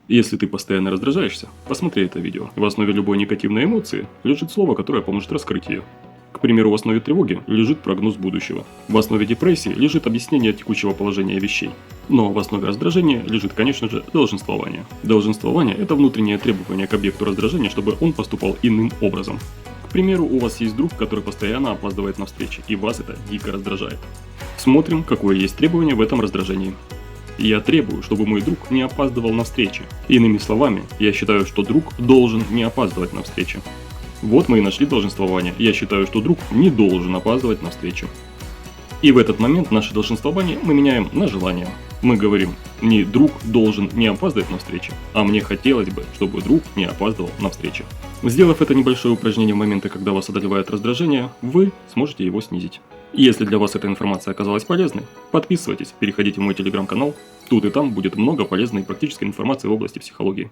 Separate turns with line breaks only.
Если ты постоянно раздражаешься, посмотри это видео. В основе любой негативной эмоции лежит слово, которое поможет раскрыть ее. К примеру, в основе тревоги лежит прогноз будущего. В основе депрессии лежит объяснение текущего положения вещей. Но в основе раздражения лежит, конечно же, долженствование. Долженствование – это внутреннее требование к объекту раздражения, чтобы он поступал иным образом. К примеру, у вас есть друг, который постоянно опаздывает на встречи, и вас это дико раздражает. Смотрим, какое есть требование в этом раздражении. Я требую, чтобы мой друг не опаздывал на встречи. Иными словами, я считаю, что друг должен не опаздывать на встречи. Вот мы и нашли долженствование. Я считаю, что друг не должен опаздывать на встречу. И в этот момент наше долженствование мы меняем на желание. Мы говорим, не друг должен не опаздывать на встречу, а мне хотелось бы, чтобы друг не опаздывал на встречу. Сделав это небольшое упражнение в моменты, когда вас одолевает раздражение, вы сможете его снизить. Если для вас эта информация оказалась полезной, подписывайтесь, переходите в мой телеграм-канал. Тут и там будет много полезной и практической информации в области психологии.